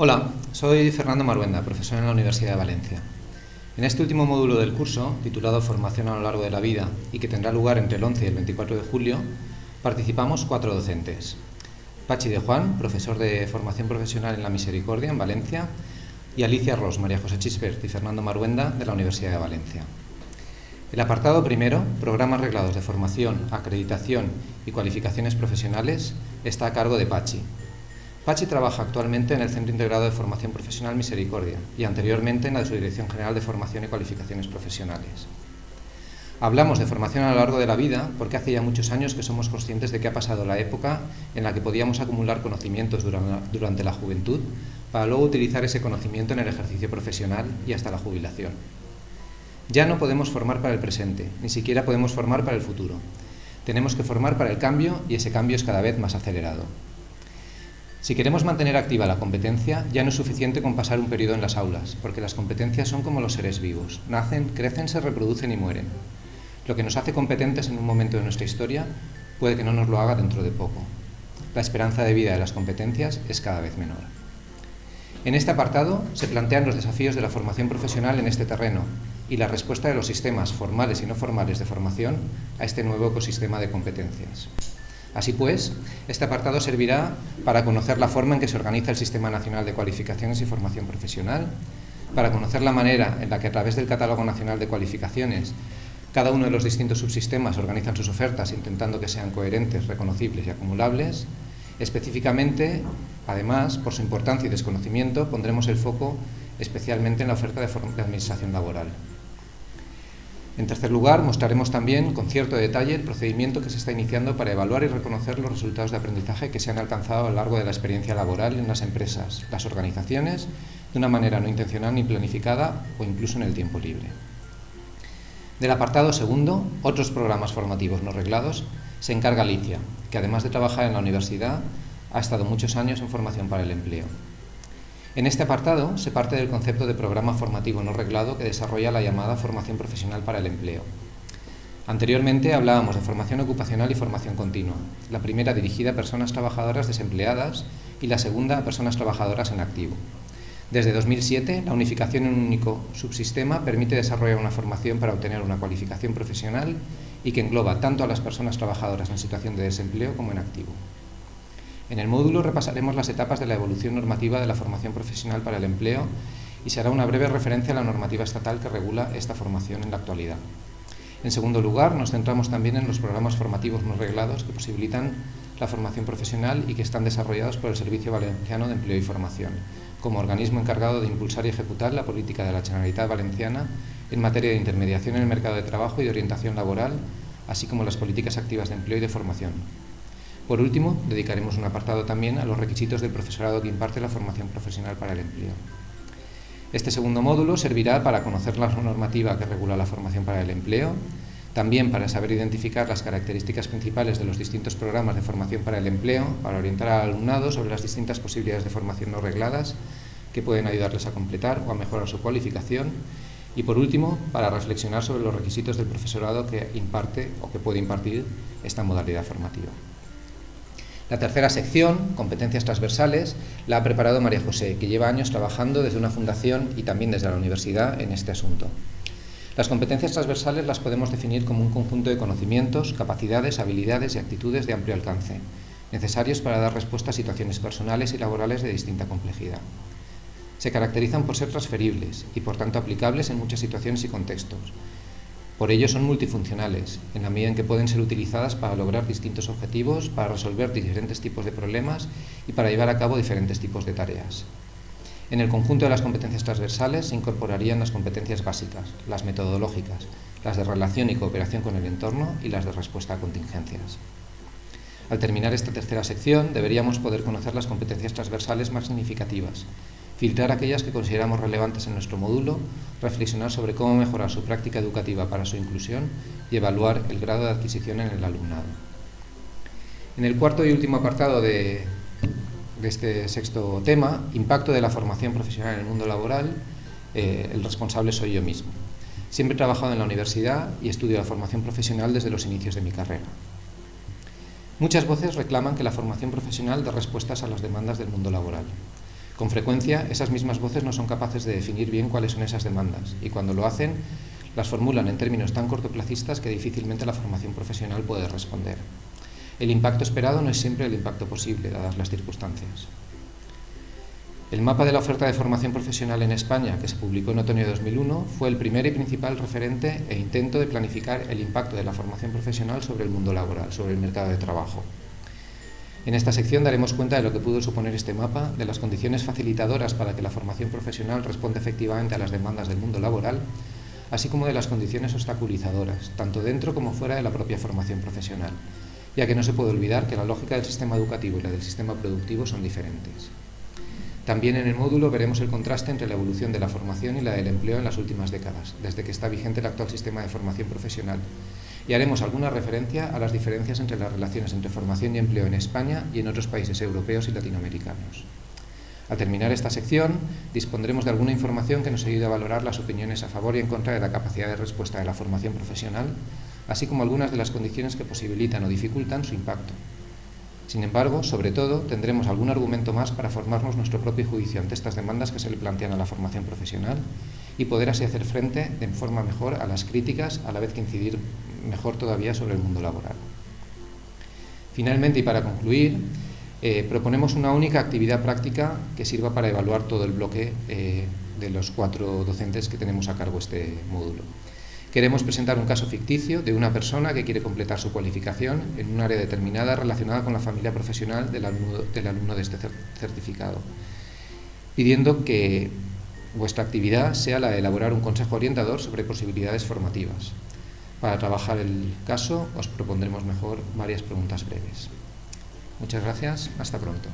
Hola, soy Fernando Maruenda, profesor en la Universidad de Valencia. En este último módulo del curso, titulado Formación a lo largo de la vida y que tendrá lugar entre el 11 y el 24 de julio, participamos 4 docentes. Pachi de Juan, profesor de Formación Profesional en La Misericordia, en Valencia, y Alicia Ros, María José Chispert y Fernando Maruenda, de la Universidad de Valencia. El apartado primero, Programas reglados de formación, acreditación y cualificaciones profesionales, está a cargo de Pachi. Pachi trabaja actualmente en el Centro Integrado de Formación Profesional Misericordia y anteriormente en la Subdirección General de Formación y Cualificaciones Profesionales. Hablamos de formación a lo largo de la vida porque hace ya muchos años que somos conscientes de que ha pasado la época en la que podíamos acumular conocimientos durante la juventud para luego utilizar ese conocimiento en el ejercicio profesional y hasta la jubilación. Ya no podemos formar para el presente, ni siquiera podemos formar para el futuro. Tenemos que formar para el cambio y ese cambio es cada vez más acelerado. Si queremos mantener activa la competencia, ya no es suficiente con pasar un periodo en las aulas, porque las competencias son como los seres vivos. Nacen, crecen, se reproducen y mueren. Lo que nos hace competentes en un momento de nuestra historia puede que no nos lo haga dentro de poco. La esperanza de vida de las competencias es cada vez menor. En este apartado se plantean los desafíos de la formación profesional en este terreno y la respuesta de los sistemas formales y no formales de formación a este nuevo ecosistema de competencias. Así pues, este apartado servirá para conocer la forma en que se organiza el Sistema Nacional de Cualificaciones y Formación Profesional, para conocer la manera en la que a través del Catálogo Nacional de Cualificaciones cada uno de los distintos subsistemas organizan sus ofertas intentando que sean coherentes, reconocibles y acumulables. Específicamente, además, por su importancia y desconocimiento, pondremos el foco especialmente en la oferta de administración laboral. En tercer lugar, mostraremos también con cierto detalle el procedimiento que se está iniciando para evaluar y reconocer los resultados de aprendizaje que se han alcanzado a lo largo de la experiencia laboral en las empresas, las organizaciones, de una manera no intencional ni planificada o incluso en el tiempo libre. Del apartado segundo, otros programas formativos no reglados, se encarga Alicia, que además de trabajar en la universidad, ha estado muchos años en formación para el empleo. En este apartado se parte del concepto de programa formativo no reglado que desarrolla la llamada formación profesional para el empleo. Anteriormente hablábamos de formación ocupacional y formación continua, la primera dirigida a personas trabajadoras desempleadas y la segunda a personas trabajadoras en activo. Desde 2007, la unificación en un único subsistema permite desarrollar una formación para obtener una cualificación profesional y que engloba tanto a las personas trabajadoras en situación de desempleo como en activo. En el módulo repasaremos las etapas de la evolución normativa de la formación profesional para el empleo y se hará una breve referencia a la normativa estatal que regula esta formación en la actualidad. En segundo lugar, nos centramos también en los programas formativos no reglados que posibilitan la formación profesional y que están desarrollados por el Servicio Valenciano de Empleo y Formación, como organismo encargado de impulsar y ejecutar la política de la Generalitat Valenciana en materia de intermediación en el mercado de trabajo y de orientación laboral, así como las políticas activas de empleo y de formación. Por último, dedicaremos un apartado también a los requisitos del profesorado que imparte la formación profesional para el empleo. Este segundo módulo servirá para conocer la normativa que regula la formación para el empleo, también para saber identificar las características principales de los distintos programas de formación para el empleo, para orientar al alumnado sobre las distintas posibilidades de formación no regladas que pueden ayudarles a completar o a mejorar su cualificación y, por último, para reflexionar sobre los requisitos del profesorado que imparte o que puede impartir esta modalidad formativa. La tercera sección, competencias transversales, la ha preparado María José, que lleva años trabajando desde una fundación y también desde la universidad en este asunto. Las competencias transversales las podemos definir como un conjunto de conocimientos, capacidades, habilidades y actitudes de amplio alcance, necesarios para dar respuesta a situaciones personales y laborales de distinta complejidad. Se caracterizan por ser transferibles y, por tanto, aplicables en muchas situaciones y contextos. Por ello son multifuncionales, en la medida en que pueden ser utilizadas para lograr distintos objetivos, para resolver diferentes tipos de problemas y para llevar a cabo diferentes tipos de tareas. En el conjunto de las competencias transversales se incorporarían las competencias básicas, las metodológicas, las de relación y cooperación con el entorno y las de respuesta a contingencias. Al terminar esta tercera sección, deberíamos poder conocer las competencias transversales más significativas, filtrar aquellas que consideramos relevantes en nuestro módulo, reflexionar sobre cómo mejorar su práctica educativa para su inclusión y evaluar el grado de adquisición en el alumnado. En el cuarto y último apartado de este sexto tema, impacto de la formación profesional en el mundo laboral, el responsable soy yo mismo. Siempre he trabajado en la universidad y estudio la formación profesional desde los inicios de mi carrera. Muchas voces reclaman que la formación profesional dé respuestas a las demandas del mundo laboral. Con frecuencia, esas mismas voces no son capaces de definir bien cuáles son esas demandas, y cuando lo hacen, las formulan en términos tan cortoplacistas que difícilmente la formación profesional puede responder. El impacto esperado no es siempre el impacto posible, dadas las circunstancias. El mapa de la oferta de formación profesional en España, que se publicó en otoño de 2001, fue el primer y principal referente e intento de planificar el impacto de la formación profesional sobre el mundo laboral, sobre el mercado de trabajo. En esta sección daremos cuenta de lo que pudo suponer este mapa, de las condiciones facilitadoras para que la formación profesional responda efectivamente a las demandas del mundo laboral, así como de las condiciones obstaculizadoras, tanto dentro como fuera de la propia formación profesional, ya que no se puede olvidar que la lógica del sistema educativo y la del sistema productivo son diferentes. También en el módulo veremos el contraste entre la evolución de la formación y la del empleo en las últimas décadas, desde que está vigente el actual sistema de formación profesional, y haremos alguna referencia a las diferencias entre las relaciones entre formación y empleo en España y en otros países europeos y latinoamericanos. Al terminar esta sección, dispondremos de alguna información que nos ayude a valorar las opiniones a favor y en contra de la capacidad de respuesta de la formación profesional, así como algunas de las condiciones que posibilitan o dificultan su impacto. Sin embargo, sobre todo, tendremos algún argumento más para formarnos nuestro propio juicio ante estas demandas que se le plantean a la formación profesional y poder así hacer frente de forma mejor a las críticas, a la vez que incidir mejor todavía sobre el mundo laboral. Finalmente, y para concluir, proponemos una única actividad práctica que sirva para evaluar todo el bloque de los 4 docentes que tenemos a cargo este módulo. Queremos presentar un caso ficticio de una persona que quiere completar su cualificación en un área determinada relacionada con la familia profesional del alumno de este certificado, pidiendo que vuestra actividad sea la de elaborar un consejo orientador sobre posibilidades formativas. Para trabajar el caso os propondremos mejor varias preguntas breves. Muchas gracias, hasta pronto.